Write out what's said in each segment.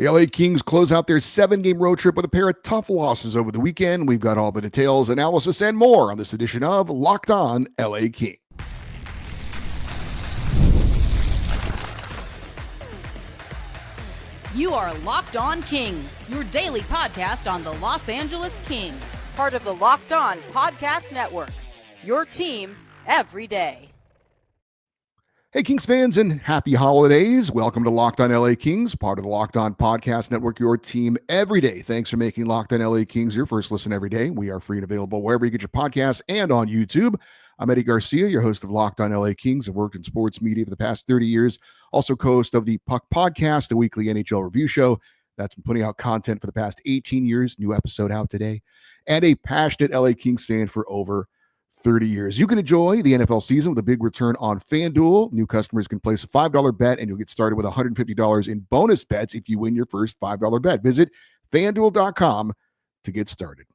The LA Kings close out their 7-game road trip with a pair of tough losses over the weekend. We've got all the details, analysis, and more on this edition of Locked On LA Kings. You are Locked On Kings, your daily podcast on the Los Angeles Kings. Part of the Locked On Podcast Network, your team every day. Hey, Kings fans, and happy holidays. Welcome to Locked On LA Kings, part of the Locked On Podcast Network, your team every day. Thanks for making Locked On LA Kings your first listen every day. We are free and available wherever you get your podcasts and on YouTube. I'm Eddie Garcia, your host of Locked On LA Kings. I've worked in sports media for the past 30 years. Also co-host of the Puck Podcast, a weekly NHL review show that's been putting out content for the past 18 years. New episode out today. And a passionate LA Kings fan for over 30 years. You can enjoy the NFL season with a big return on FanDuel. New customers can place a $5 bet and you'll get started with $150 in bonus bets if you win your first $5 bet. Visit FanDuel.com to get started.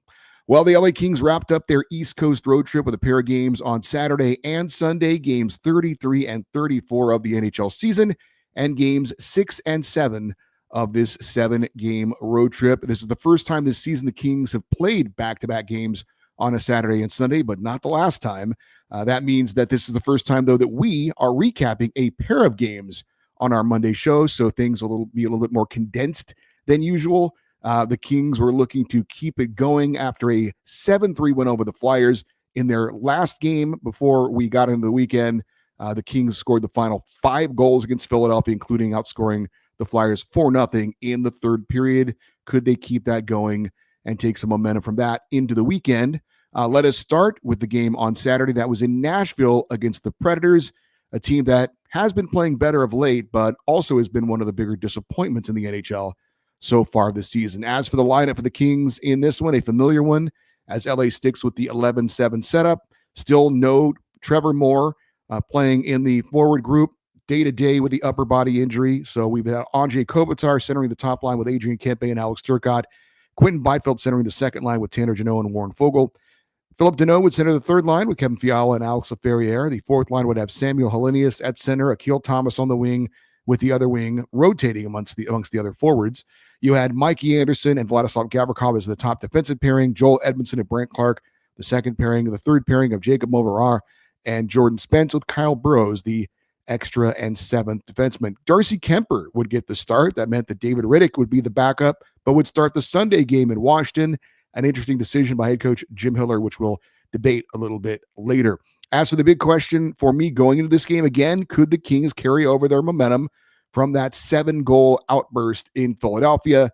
Well, the LA Kings wrapped up their East Coast road trip with a pair of games on Saturday and Sunday, games 33 and 34 of the NHL season, and games 6 and 7 of this 7-game road trip. This is the first time this season the Kings have played back-to-back games on a Saturday and Sunday, but not the last time. That means that this is the first time, though, that we are recapping a pair of games on our Monday show, so things will be a little bit more condensed than usual. The Kings were looking to keep it going after a 7-3 win over the Flyers in their last game before we got into the weekend. The Kings scored the final 5 goals against Philadelphia, including outscoring the Flyers 4-0 in the third period. Could they keep that going and take some momentum from that into the weekend? Let us start with the game on Saturday that was in Nashville against the Predators, a team that has been playing better of late, but also has been one of the bigger disappointments in the NHL so far this season. As for the lineup for the Kings in this one, a familiar one, as LA sticks with the 11-7 setup. Still no Trevor Moore playing in the forward group day-to-day with the upper body injury. So we've got Andrei Kopitar centering the top line with Adrian Kempe and Alex Turcotte. Quentin Byfield centering the second line with Tanner Jeannot and Warren Foegele. Philip Deneau would center the third line with Kevin Fiala and Alex Laferriere. The fourth line would have Samuel Hellenius at center, Akil Thomas on the wing, with the other wing rotating amongst the other forwards. You had Mikey Anderson and Vladislav Gavrikov as the top defensive pairing, Joel Edmondson and Brant Clark, the second pairing, the third pairing of Jacob Moverar and Jordan Spence, with Kyle Burrows, the extra and seventh defenseman. Darcy Kemper would get the start. That meant that David Riddick would be the backup, but would start the Sunday game in Washington. An interesting decision by head coach Jim Hiller, which we'll debate a little bit later. As for the big question for me going into this game, again, could the Kings carry over their momentum from that 7-goal outburst in Philadelphia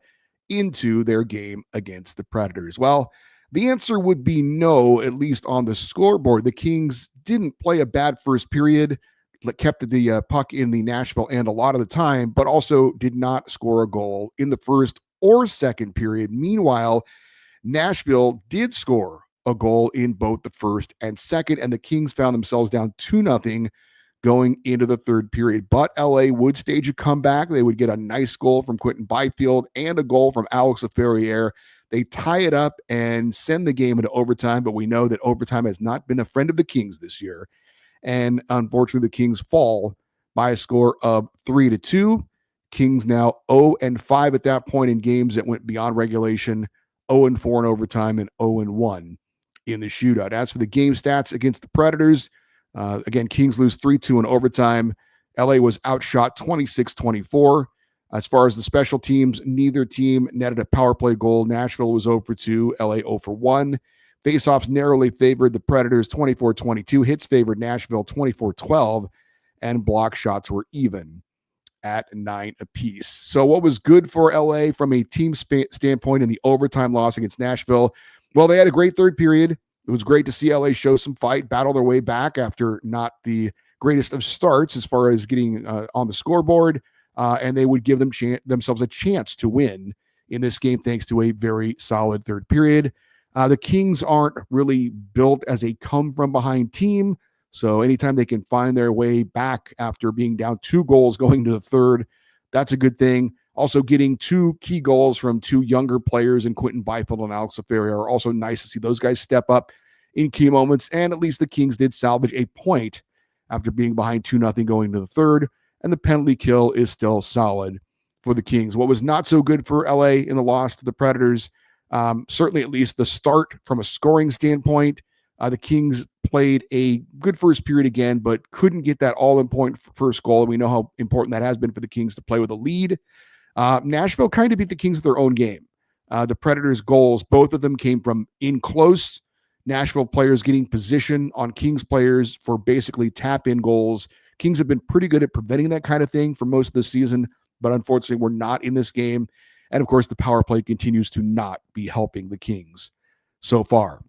into their game against the Predators? Well, the answer would be no, at least on the scoreboard. The Kings didn't play a bad first period, kept the puck in the Nashville end a lot of the time, but also did not score a goal in the first or second period. Meanwhile, Nashville did score a goal in both the first and second, and the Kings found themselves down 2-0 going into the third period. But LA would stage a comeback. They would get a nice goal from Quentin Byfield and a goal from Alex Laferriere. They tie it up and send the game into overtime, but we know that overtime has not been a friend of the Kings this year. And unfortunately, the Kings fall by a score of 3-2. Kings now 0-5 at that point in games that went beyond regulation, 0-4 in overtime, and 0-1 in the shootout. As for the game stats against the Predators, again, Kings lose 3-2 in overtime. LA was outshot 26-24. As far as the special teams, neither team netted a power play goal. Nashville was 0-2, LA 0-1. Faceoffs narrowly favored the Predators 24-22. Hits favored Nashville 24-12. And block shots were even at 9 apiece. So what was good for LA from a team standpoint in the overtime loss against Nashville? Well, they had a great third period. It was great to see LA show some fight, battle their way back after not the greatest of starts as far as getting on the scoreboard, and they would give themselves a chance to win in this game thanks to a very solid third period. The Kings aren't really built as a come-from-behind team, so anytime they can find their way back after being down 2 goals going to the third, that's a good thing. Also getting 2 key goals from 2 younger players in Quentin Byfield and Alex Laferriere are also nice to see those guys step up in key moments, and at least the Kings did salvage a point after being behind 2-0 going to the third, and the penalty kill is still solid for the Kings. What was not so good for LA in the loss to the Predators, certainly at least the start from a scoring standpoint. The Kings played a good first period again, but couldn't get that all-important first goal. And we know how important that has been for the Kings to play with a lead. Nashville kind of beat the Kings at their own game. The Predators' goals, both of them came from in close. Nashville players getting position on Kings players for basically tap-in goals. Kings have been pretty good at preventing that kind of thing for most of the season, but unfortunately we're not in this game. And of course, the power play continues to not be helping the Kings so far.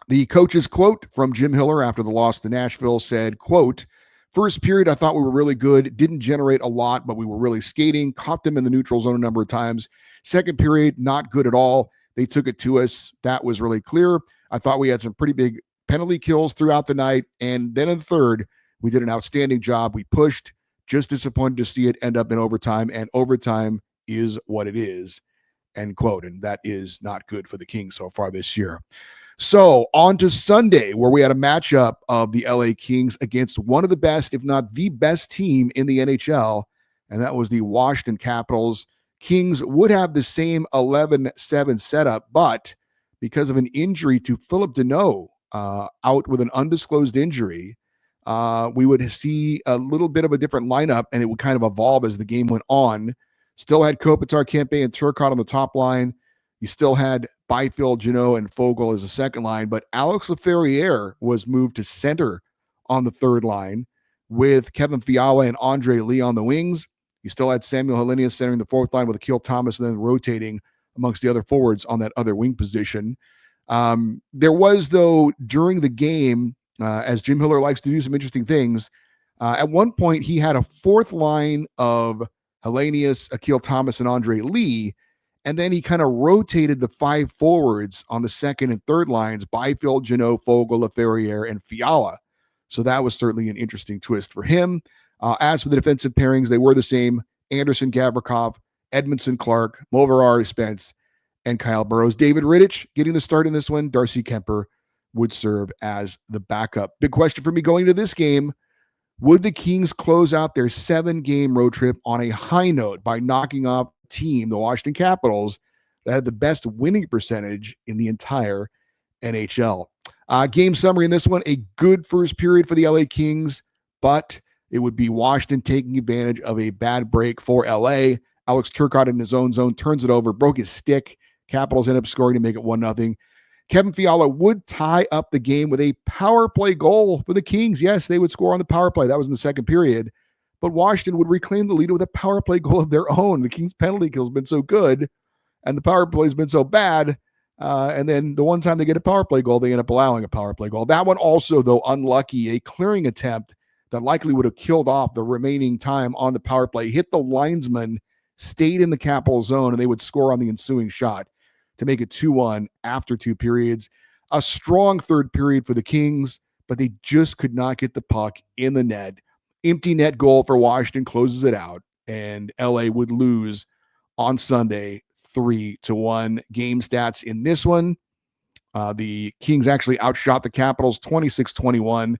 The coach's quote from Jim Hiller after the loss to Nashville said, quote, "First period, I thought we were really good. Didn't generate a lot, but we were really skating. Caught them in the neutral zone a number of times. Second period, not good at all. They took it to us. That was really clear. I thought we had some pretty big penalty kills throughout the night. And then in the third, we did an outstanding job. We pushed. Just disappointed to see it end up in overtime. And overtime is what it is." End quote. And that is not good for the Kings so far this year. So on to Sunday, where we had a matchup of the LA Kings against one of the best, if not the best team in the NHL, and that was the Washington Capitals. Kings would have the same 11-7 setup, but because of an injury to Philip Deneau, out with an undisclosed injury, we would see a little bit of a different lineup, and it would kind of evolve as the game went on. Still had Kopitar, Kempe, and Turcotte on the top line. You still had Byfield, Jeannot, and Fogle as a second line, but Alex Laferriere was moved to center on the third line with Kevin Fiala and Andre Lee on the wings. You still had Samuel Helenius centering the fourth line with Akil Thomas and then rotating amongst the other forwards on that other wing position. There was, though, during the game, as Jim Hiller likes to do some interesting things, at one point he had a fourth line of Helenius, Akil Thomas, and Andre Lee, and then he kind of rotated the five forwards on the second and third lines, Byfield, Jeannot, Fogle, Laferriere, and Fiala. So that was certainly an interesting twist for him. As for the defensive pairings, they were the same. Anderson, Gavrikov, Edmondson, Clark, Moverari, Spence, and Kyle Burrows. David Rittich getting the start in this one. Darcy Kemper would serve as the backup. Big question for me going into this game: would the Kings close out their 7-game road trip on a high note by knocking off the team, the Washington Capitals, that had the best winning percentage in the entire NHL? Game summary in this one: a good first period for the LA Kings, but it would be Washington taking advantage of a bad break for LA. Alex Turcotte in his own zone turns it over, broke his stick. Capitals end up scoring to make it 1-0. Kevin Fiala would tie up the game with a power play goal for the Kings. Yes, they would score on the power play. That was in the second period. But Washington would reclaim the lead with a power play goal of their own. The Kings' penalty kill has been so good, and the power play has been so bad. And then the one time they get a power play goal, they end up allowing a power play goal. That one also, though, unlucky, a clearing attempt that likely would have killed off the remaining time on the power play, hit the linesman, stayed in the Capital zone, and they would score on the ensuing shot to make it 2-1 after 2 periods. A strong third period for the Kings, but they just could not get the puck in the net. Empty net goal for Washington closes it out, and LA would lose on Sunday 3-1. Game stats in this one: the Kings actually outshot the Capitals 26-21.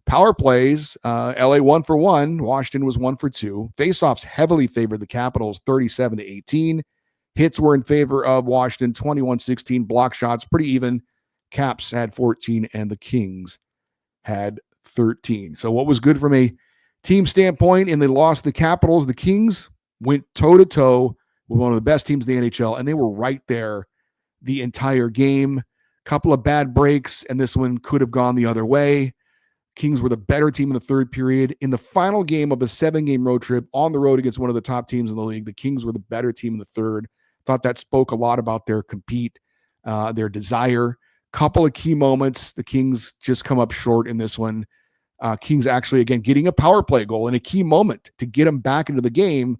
Power plays, LA 1 for 1. Washington was 1 for 2. Faceoffs heavily favored the Capitals 37-18. Hits were in favor of Washington 21-16. Block shots pretty even. Caps had 14 and the Kings had 13. So what was good from a team standpoint in the loss to the Capitals, the Kings went toe-to-toe with one of the best teams in the NHL, and they were right there the entire game. Couple of bad breaks, and this one could have gone the other way. Kings were the better team in the third period. In the final game of a 7-game road trip on the road against one of the top teams in the league, the Kings were the better team in the third. Thought that spoke a lot about their compete, their desire. Couple of key moments. The Kings just come up short in this one. Kings actually, again, getting a power play goal in a key moment to get them back into the game.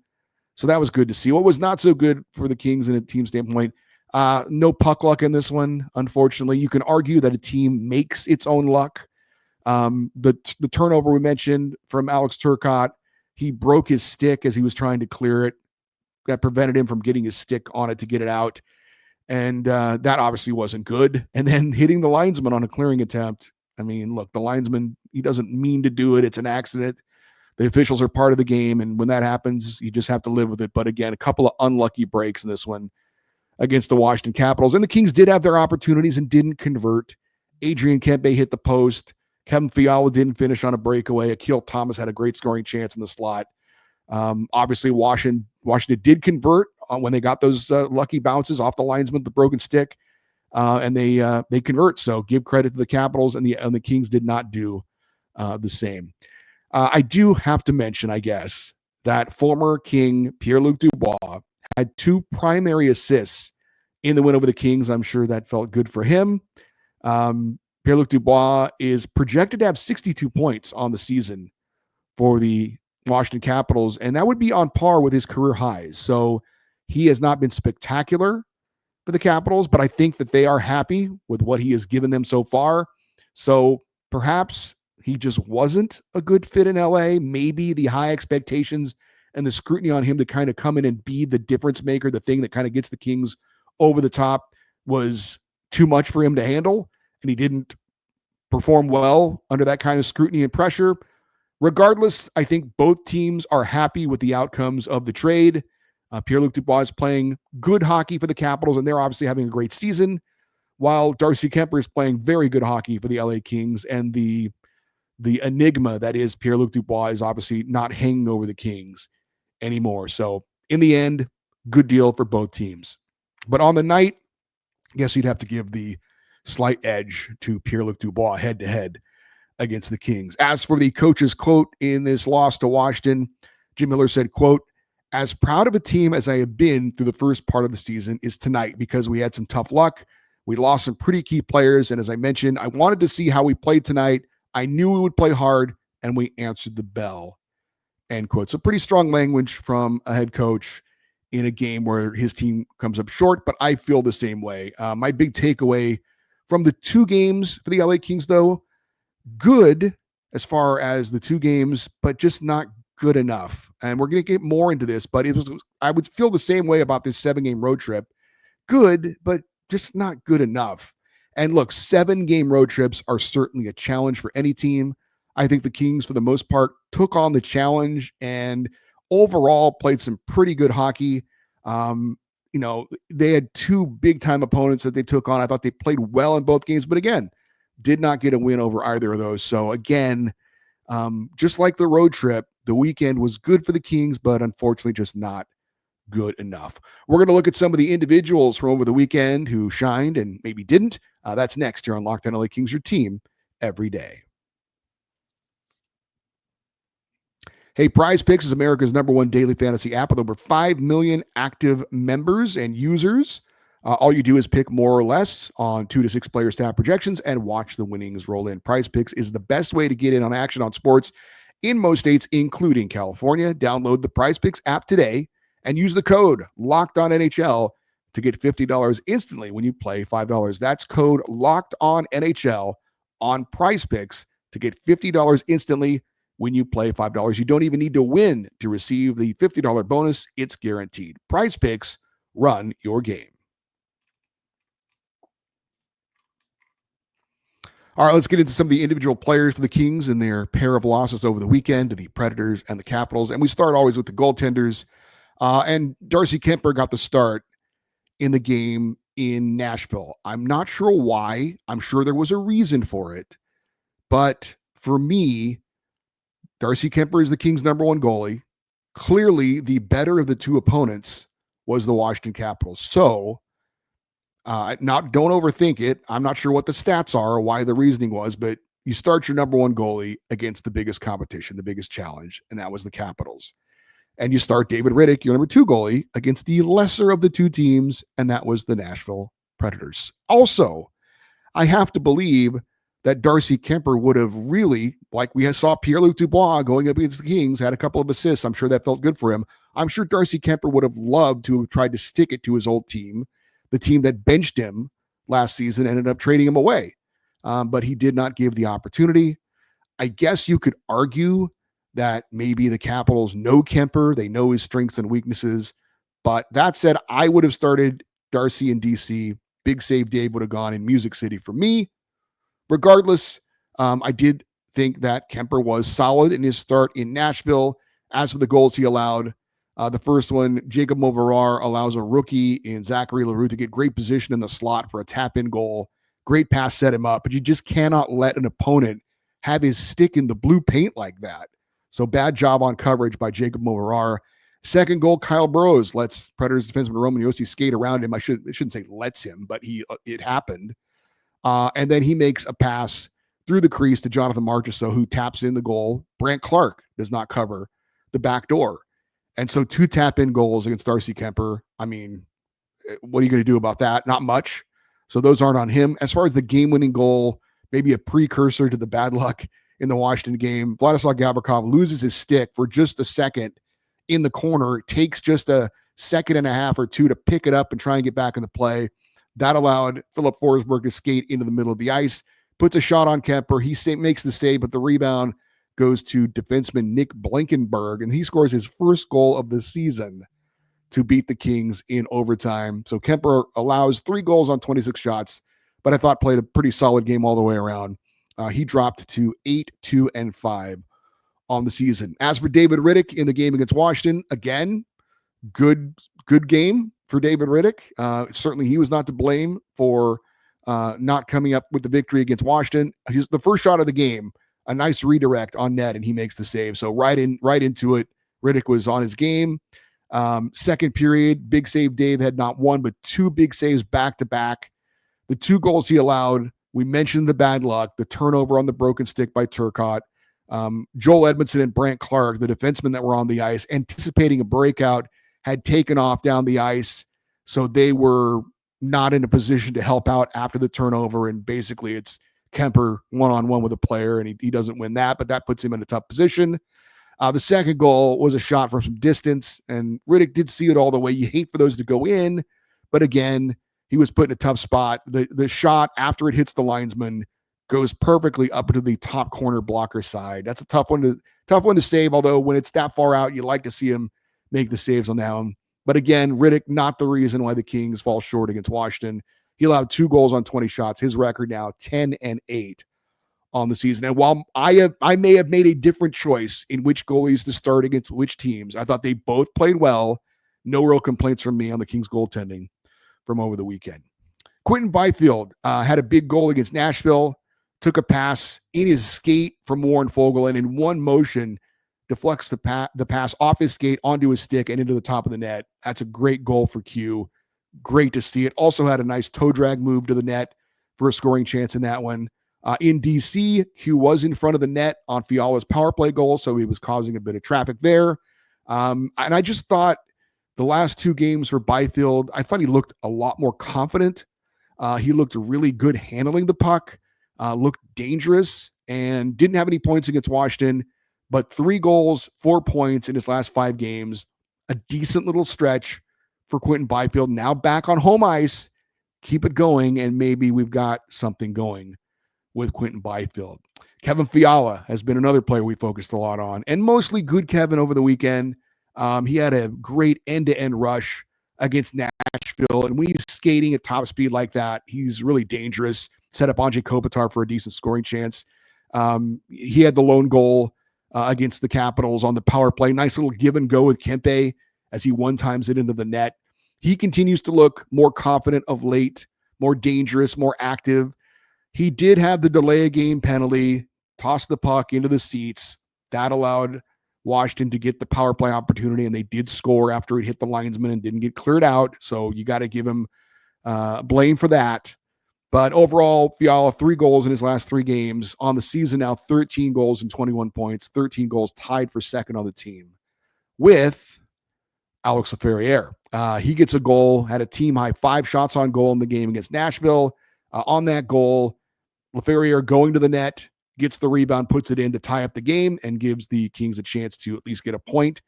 So that was good to see. What was not so good for the Kings in a team standpoint, no puck luck in this one, unfortunately. You can argue that a team makes its own luck. The turnover we mentioned from Alex Turcotte, he broke his stick as he was trying to clear it. That prevented him from getting his stick on it to get it out. And that obviously wasn't good. And then hitting the linesman on a clearing attempt. I mean, look, the linesman, he doesn't mean to do it. It's an accident. the officials are part of the game, and when that happens, you just have to live with it. But again, a couple of unlucky breaks in this one against the Washington Capitals. And the Kings did have their opportunities and didn't convert. Adrian Kempe hit the post. Kevin Fiala didn't finish on a breakaway. Akil Thomas had a great scoring chance in the slot. Obviously, Washington did convert when they got those lucky bounces off the linesman with the broken stick, and they convert. So give credit to the Capitals, and the Kings did not do the same. I do have to mention, I guess, that former King Pierre-Luc Dubois had 2 primary assists in the win over the Kings. I'm sure that felt good for him. Pierre-Luc Dubois is projected to have 62 points on the season for the Washington Capitals, and that would be on par with his career highs. So he has not been spectacular for the Capitals, but I think that they are happy with what he has given them so far. So perhaps he just wasn't a good fit in LA. Maybe the high expectations and the scrutiny on him to kind of come in and be the difference maker, the thing that kind of gets the Kings over the top, was too much for him to handle, and he didn't perform well under that kind of scrutiny and pressure. Regardless, I think both teams are happy with the outcomes of the trade. Pierre-Luc Dubois is playing good hockey for the Capitals, and they're obviously having a great season, while Darcy Kuemper is playing very good hockey for the LA Kings, and the enigma that is Pierre-Luc Dubois is obviously not hanging over the Kings anymore. So in the end, good deal for both teams. But on the night, I guess you'd have to give the slight edge to Pierre-Luc Dubois head-to-head against the Kings. As for the coach's quote in this loss to Washington, Jim Miller said, quote, "As proud of a team as I have been through the first part of the season is tonight, because we had some tough luck. We lost some pretty key players. And as I mentioned, I wanted to see how we played tonight. I knew we would play hard, and we answered the bell." End quote. So pretty strong language from a head coach in a game where his team comes up short, but I feel the same way. My big takeaway from the 2 games for the LA Kings, though, good as far as the 2 games, but just not good enough. And we're going to get more into this, but I would feel the same way about this 7-game road trip. Good, but just not good enough. And look, 7-game road trips are certainly a challenge for any team. I think the Kings, for the most part, took on the challenge and overall played some pretty good hockey. They had 2 big-time opponents that they took on. I thought they played well in both games, but again, did not get a win over either of those. So again, just like the road trip, the weekend was good for the Kings, but unfortunately just not good enough. We're going to look at some of the individuals from over the weekend who shined and maybe didn't. That's next here on Locked On LA Kings, your team every day. Hey, PrizePicks is America's #1 daily fantasy app with over 5 million active members and users. All you do is pick more or less on 2 to 6 player stat projections and watch the winnings roll in. PrizePicks is the best way to get in on action on sports in most states, including California. Download the PrizePicks app today and use the code LOCKEDONNHL to get $50 instantly when you play $5. That's code LOCKEDONNHL on PrizePicks to get $50 instantly when you play $5. You don't even need to win to receive the $50 bonus. It's guaranteed. PrizePicks, run your game. All right, let's get into some of the individual players for the Kings and their pair of losses over the weekend to the Predators and the Capitals. And we start always with the goaltenders. And Darcy Kuemper got the start in the game in Nashville. I'm not sure why. I'm sure there was a reason for it. But for me, Darcy Kuemper is the Kings' #1 goalie. Clearly, the better of the 2 opponents was the Washington Capitals. So, don't overthink it. I'm not sure what the stats are or why the reasoning was, but you start your #1 goalie against the biggest competition, the biggest challenge, and that was the Capitals. And you start David Rittich, your #2 goalie, against the lesser of the 2 teams, and that was the Nashville Predators. Also, I have to believe that Darcy Kuemper would have really, like we saw Pierre-Luc Dubois going up against the Kings, had a couple of assists. I'm sure that felt good for him. I'm sure Darcy Kuemper would have loved to have tried to stick it to his old team, the team that benched him last season, ended up trading him away. But he did not give the opportunity. I guess you could argue that maybe the Capitals know Kuemper. They know his strengths and weaknesses. But that said, I would have started Darcy in DC. Big Save Dave would have gone in Music City for me. Regardless, I did think that Kemper was solid in his start in Nashville. As for the goals he allowed, the first one, Jacob Moverar allows a rookie in Zachary Leroux to get great position in the slot for a tap-in goal. Great pass set him up, but you just cannot let an opponent have his stick in the blue paint like that. So bad job on coverage by Jacob Moverar. Second goal, Kyle Burrows lets Predators defenseman Roman Josi skate around him. I shouldn't say lets him, but it happened. And then he makes a pass through the crease to Jonathan Marchessault, who taps in the goal. Brant Clark does not cover the back door. And so 2 tap-in goals against Darcy Kemper. I mean, what are you going to do about that? Not much. So those aren't on him. As far as the game-winning goal, maybe a precursor to the bad luck in the Washington game, Vladislav Gavrikov loses his stick for just a second in the corner. It takes just a second and a half or two to pick it up and try and get back in the play. That allowed Philip Forsberg to skate into the middle of the ice, puts a shot on Kemper. He makes the save, but the rebound goes to defenseman Nick Blankenberg, and he scores his first goal of the season to beat the Kings in overtime. So Kemper allows 3 goals on 26 shots, but I thought played a pretty solid game all the way around. He dropped to 8-2-5 on the season. As for David Riddick in the game against Washington, again, good game for David Riddick. Certainly he was not to blame for not coming up with the victory against Washington. The first shot of the game, a nice redirect on net, and he makes the save. So right into it, Riddick was on his game. Second period, big save. Dave had not 1, but 2 big saves back to back. The 2 goals he allowed, we mentioned the bad luck, the turnover on the broken stick by Turcotte. Joel Edmondson and Brant Clark, the defensemen that were on the ice, anticipating a breakout, had taken off down the ice. So they were not in a position to help out after the turnover. And basically it's Kemper one-on-one with a player, and he doesn't win that, but that puts him in a tough position. The second goal was a shot from some distance, and Riddick did see it all the way. You hate for those to go in, but again, he was put in a tough spot. The shot, after it hits the linesman, goes perfectly up into the top corner blocker side. That's a tough one to save, although when it's that far out, you like to see him make the saves on that one. But again, Riddick, not the reason why the Kings fall short against Washington. He allowed 2 goals on 20 shots. His record now 10-8 on the season. And while I may have made a different choice in which goalies to start against which teams, I thought they both played well. No real complaints from me on the Kings goaltending from over the weekend. Quentin Byfield had a big goal against Nashville, took a pass in his skate from Warren Foegele, and in one motion deflects the pass off his skate onto his stick and into the top of the net. That's a great goal for Q. Great to see it. Also had a nice toe drag move to the net for a scoring chance in that one. In DC, Q was in front of the net on Fiala's power play goal, so he was causing a bit of traffic there. And I just thought the last 2 games for Byfield, I thought he looked a lot more confident. He looked really good handling the puck, looked dangerous, and didn't have any points against Washington, but 3 goals, 4 points in his last 5 games. A decent little stretch for Quentin Byfield. Now back on home ice. Keep it going, and maybe we've got something going with Quentin Byfield. Kevin Fiala has been another player we focused a lot on, and mostly good Kevin over the weekend. He had a great end-to-end rush against Nashville, and when he's skating at top speed like that, he's really dangerous. Set up Andrei Kopitar for a decent scoring chance. He had the lone goal against the Capitals on the power play. Nice little give and go with Kempe as he one-times it into the net. He continues to look more confident of late, more dangerous, more active. He did have the delay of game penalty, tossed the puck into the seats. That allowed Washington to get the power play opportunity, and they did score after it hit the linesman and didn't get cleared out. So you got to give him blame for that. But overall, Fiala, 3 goals in his last 3 games. On the season now, 13 goals and 21 points. 13 goals, tied for second on the team with Alex Laferriere. He gets a goal, had a team-high 5 shots on goal in the game against Nashville. On that goal, Laferriere going to the net, gets the rebound, puts it in to tie up the game, and gives the Kings a chance to at least get a point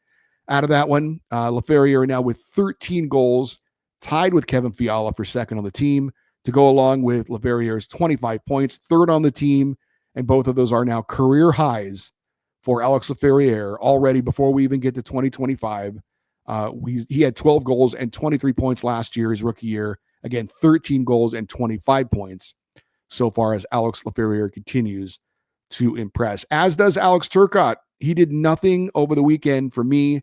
out of that one. Laferriere now with 13 goals, tied with Kevin Fiala for second on the team, to go along with Laferriere's 25 points, third on the team, and both of those are now career highs for Alex Laferriere already before we even get to 2025. He had 12 goals and 23 points last year, his rookie year. Again, 13 goals and 25 points so far as Alex Laferriere continues to impress, as does Alex Turcotte. He did nothing over the weekend for me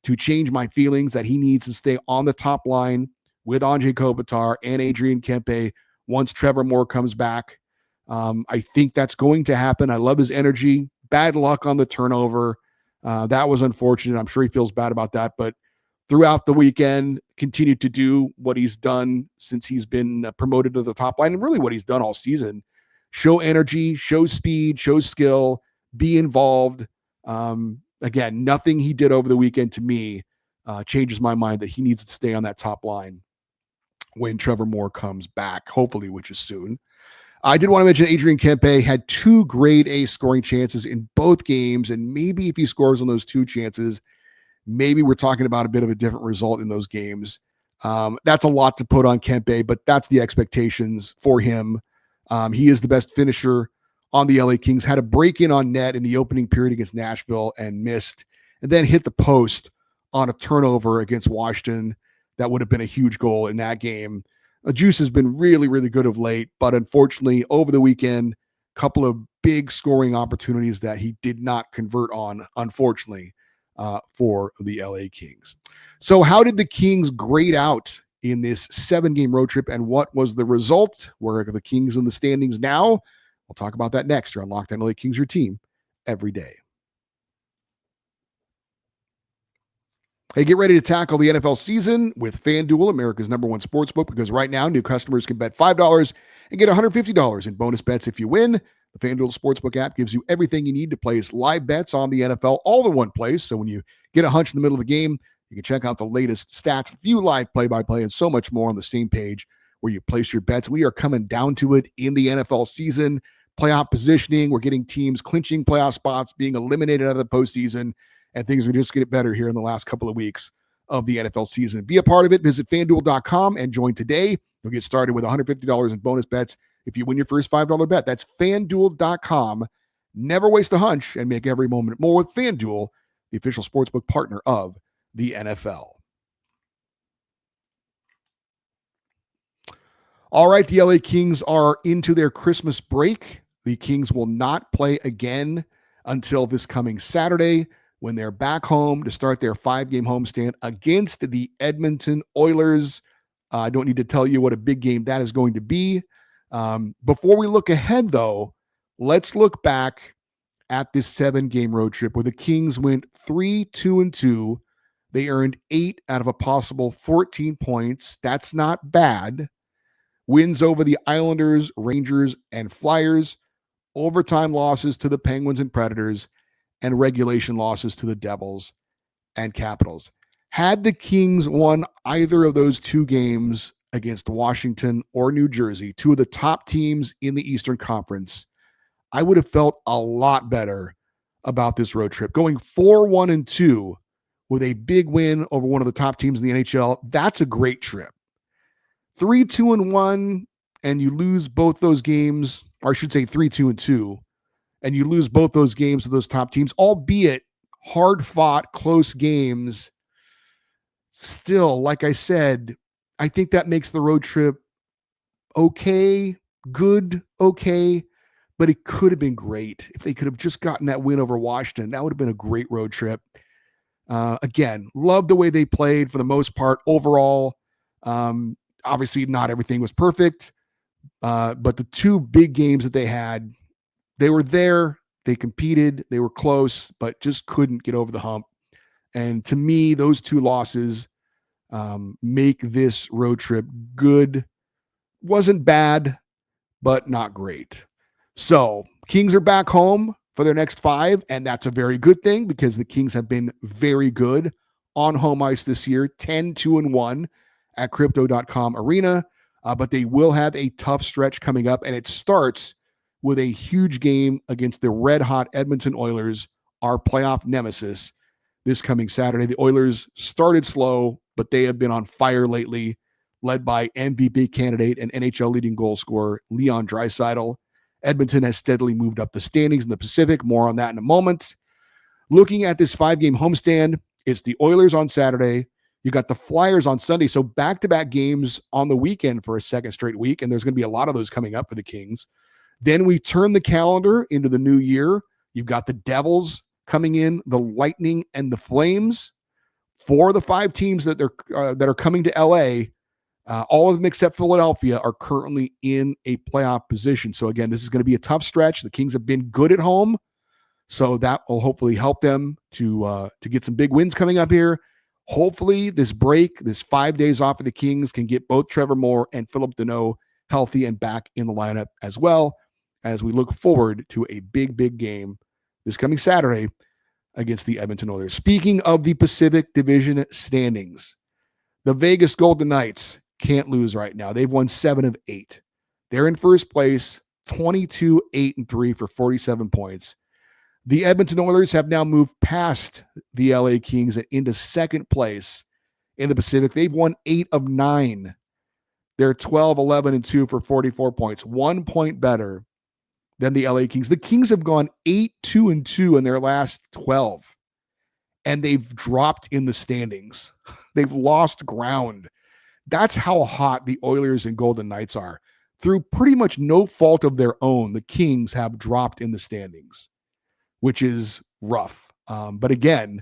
to change my feelings that he needs to stay on the top line with Anze Kopitar and Adrian Kempe once Trevor Moore comes back. I think that's going to happen. I love his energy. Bad luck on the turnover. That was unfortunate. I'm sure he feels bad about that, but throughout the weekend, continued to do what he's done since he's been promoted to the top line, and really what he's done all season. Show energy, show speed, show skill, be involved. Again, nothing he did over the weekend to me changes my mind that he needs to stay on that top line when Trevor Moore comes back, hopefully, which is soon. I did want to mention Adrian Kempe had 2 grade A scoring chances in both games, and maybe if he scores on those 2 chances, maybe we're talking about a bit of a different result in those games. That's a lot to put on Kempe, but that's the expectations for him. He is the best finisher on the LA Kings. Had a break-in on net in the opening period against Nashville and missed, and then hit the post on a turnover against Washington. That would have been a huge goal in that game. Juice has been really, really good of late, but unfortunately, over the weekend, a couple of big scoring opportunities that he did not convert on, unfortunately, for the LA Kings. So how did the Kings grade out in this 7-game road trip, and what was the result? Where are the Kings in the standings now? We'll talk about that next here on Locked On LA Kings, your team every day. Hey, get ready to tackle the NFL season with FanDuel, America's #1 sportsbook, because right now new customers can bet $5 and get $150 in bonus bets if you win. The FanDuel Sportsbook app gives you everything you need to place live bets on the NFL all in one place. So when you get a hunch in the middle of a game, you can check out the latest stats, view live play-by-play, and so much more on the same page where you place your bets. We are coming down to it in the NFL season. Playoff positioning, we're getting teams clinching playoff spots, being eliminated out of the postseason, and things are just getting better here in the last couple of weeks of the NFL season. Be a part of it. Visit FanDuel.com and join today. You'll get started with $150 in bonus bets if you win your first $5 bet. That's FanDuel.com. Never waste a hunch and make every moment more with FanDuel, the official sportsbook partner of the NFL. All right, the LA Kings are into their Christmas break. The Kings will not play again until this coming Saturday, when they're back home to start their 5-game homestand against the Edmonton Oilers. I don't need to tell you what a big game that is going to be. Before we look ahead, though, let's look back at this 7-game road trip where the Kings went 3-2-2. They earned 8 out of a possible 14 points. That's not bad. Wins over the Islanders, Rangers, and Flyers. Overtime losses to the Penguins and Predators, and regulation losses to the Devils and Capitals. Had the Kings won either of those 2 games against Washington or New Jersey, 2 of the top teams in the Eastern Conference, I would have felt a lot better about this road trip. Going 4-1-2 with a big win over one of the top teams in the NHL, that's a great trip. 3-2-1, and you lose both those games, or I should say 3-2-2, and you lose both those games to those top teams, albeit hard-fought, close games. Still, like I said, I think that makes the road trip okay, good, okay, but it could have been great if they could have just gotten that win over Washington. That would have been a great road trip. Again, love the way they played for the most part overall. Obviously, not everything was perfect, but the 2 big games that they had, they were there, they competed, they were close, but just couldn't get over the hump. And to me, those 2 losses make this road trip good. Wasn't bad, but not great. So Kings are back home for their next 5, and that's a very good thing because the Kings have been very good on home ice this year, 10-2-1 at Crypto.com Arena. But they will have a tough stretch coming up, and it starts with a huge game against the red-hot Edmonton Oilers, our playoff nemesis, this coming Saturday. The Oilers started slow, but they have been on fire lately, led by MVP candidate and NHL leading goal scorer Leon Draisaitl. Edmonton has steadily moved up the standings in the Pacific. More on that in a moment. Looking at this 5-game homestand, it's the Oilers on Saturday. You got the Flyers on Sunday. So back-to-back games on the weekend for a second straight week, and there's going to be a lot of those coming up for the Kings. Then we turn the calendar into the new year. You've got the Devils coming in, the Lightning, and the Flames. 4 of the 5 teams that are coming to LA, all of them except Philadelphia, are currently in a playoff position. So again, this is going to be a tough stretch. The Kings have been good at home, so that will hopefully help them to get some big wins coming up here. Hopefully, this break, this 5 days off of the Kings, can get both Trevor Moore and Philip Deneau healthy and back in the lineup as well, as we look forward to a big, big game this coming Saturday against the Edmonton Oilers. Speaking of the Pacific Division standings, the Vegas Golden Knights can't lose right now. They've won 7 of 8. They're in first place, 22-8-3 for 47 points. The Edmonton Oilers have now moved past the LA Kings and into second place in the Pacific. They've won 8 of 9. They're 12-11-2 for 44 points, 1 point better than the LA Kings. The Kings have gone 8-2-2 in their last 12, and they've dropped in the standings. They've lost ground. That's how hot the Oilers and Golden Knights are. Through pretty much no fault of their own, the Kings have dropped in the standings, which is rough. But again,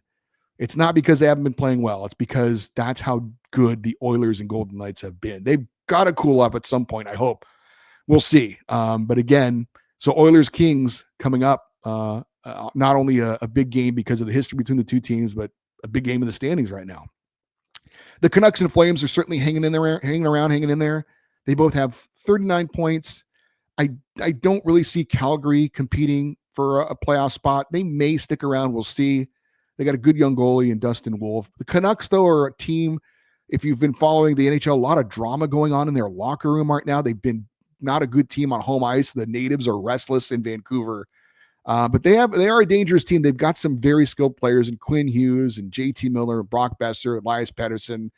it's not because they haven't been playing well. It's because that's how good the Oilers and Golden Knights have been. They've got to cool up at some point, I hope. We'll see. But again, so Oilers Kings coming up, not only a big game because of the history between the two teams, but a big game in the standings right now. The Canucks and Flames are certainly hanging in there. They both have 39 points. I don't really see Calgary competing for a playoff spot. They may stick around. We'll see. They got a good young goalie in Dustin Wolf. The Canucks, though, are a team, if you've been following the NHL, a lot of drama going on in their locker room right now. They've been not a good team on home ice. The natives are restless in Vancouver. But they are a dangerous team. They've got some very skilled players in Quinn Hughes and JT Miller, and Brock Besser, Elias Pettersson,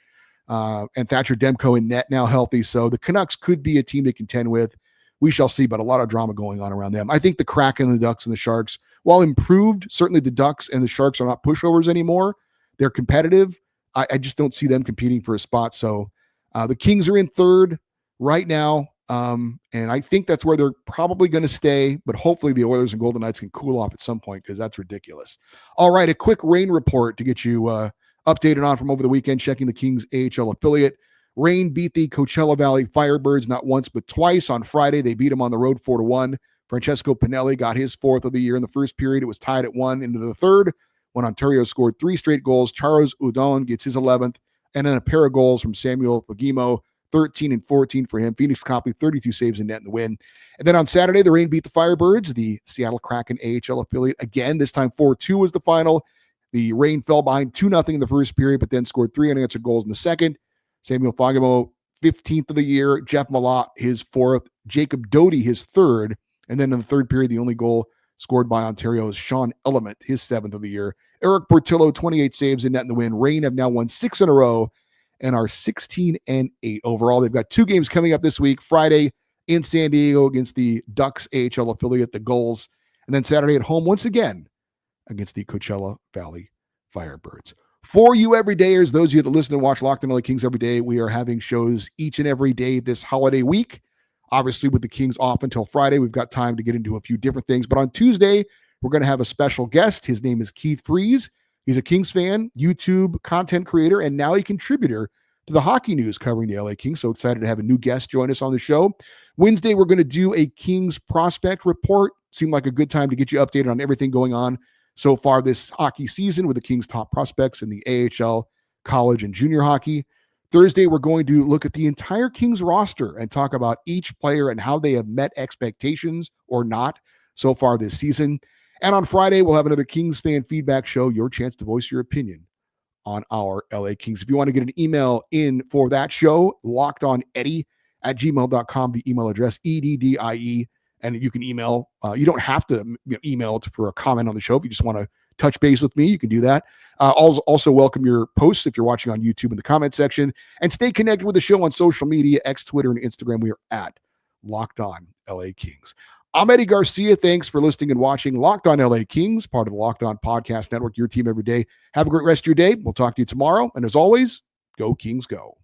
and Thatcher Demko in net now healthy. So the Canucks could be a team to contend with. We shall see, but a lot of drama going on around them. I think the Kraken, the Ducks, and the Sharks, while improved, certainly the Ducks and the Sharks are not pushovers anymore. They're competitive. I just don't see them competing for a spot. So the Kings are in third right now. And I think that's where they're probably going to stay, but hopefully the Oilers and Golden Knights can cool off at some point, because that's ridiculous. All right, a quick rain report to get you updated on from over the weekend, checking the Kings AHL affiliate. Reign beat the Coachella Valley Firebirds not once but twice. On Friday, they beat them on the road 4-1. Francesco Pinelli got his 4th of the year in the first period. It was tied at 1 into the third when Ontario scored 3 straight goals. Charles Udon gets his 11th, and then a pair of goals from Samuel Fagimo, 13 and 14 for him. Phoenix Copley, 32 saves in net in the win. And then on Saturday, the Reign beat the Firebirds, the Seattle Kraken AHL affiliate. Again, this time 4-2 was the final. The Reign fell behind 2-0 in the first period, but then scored 3 unanswered goals in the second. Samuel Fagimo, 15th of the year. Jeff Malott, his 4th. Jacob Doty, his 3rd. And then in the third period, the only goal scored by Ontario is Sean Element, his 7th of the year. Eric Portillo, 28 saves in net in the win. Reign have now won 6 in a row and are 16-8 overall. They've got 2 games coming up this week. Friday in San Diego against the Ducks AHL affiliate, the Gulls. And then Saturday at home once again against the Coachella Valley Firebirds. For you everydayers, those of you that listen and watch Locked on LA Kings every day, we are having shows each and every day this holiday week. Obviously, with the Kings off until Friday, we've got time to get into a few different things. But on Tuesday, we're going to have a special guest. His name is Keith Freeze. He's a Kings fan, YouTube content creator, and now a contributor to the hockey news covering the LA Kings. So excited to have a new guest join us on the show. Wednesday, we're going to do a Kings prospect report. Seemed like a good time to get you updated on everything going on so far this hockey season with the Kings' top prospects in the AHL, college, and junior hockey. Thursday, we're going to look at the entire Kings roster and talk about each player and how they have met expectations or not so far this season. And on Friday, we'll have another Kings fan feedback show, your chance to voice your opinion on our LA Kings. If you want to get an email in for that show, lockedoneddie@gmail.com, the email address, EDDIE. And you can email. You don't have to email for a comment on the show. If you just want to touch base with me, you can do that. Also welcome your posts if you're watching on YouTube in the comment section. And stay connected with the show on social media, X, Twitter, and Instagram. We are at Locked On LA Kings. I'm Eddie Garcia. Thanks for listening and watching Locked On LA Kings, part of the Locked On Podcast Network, your team every day. Have a great rest of your day. We'll talk to you tomorrow. And as always, go Kings, go.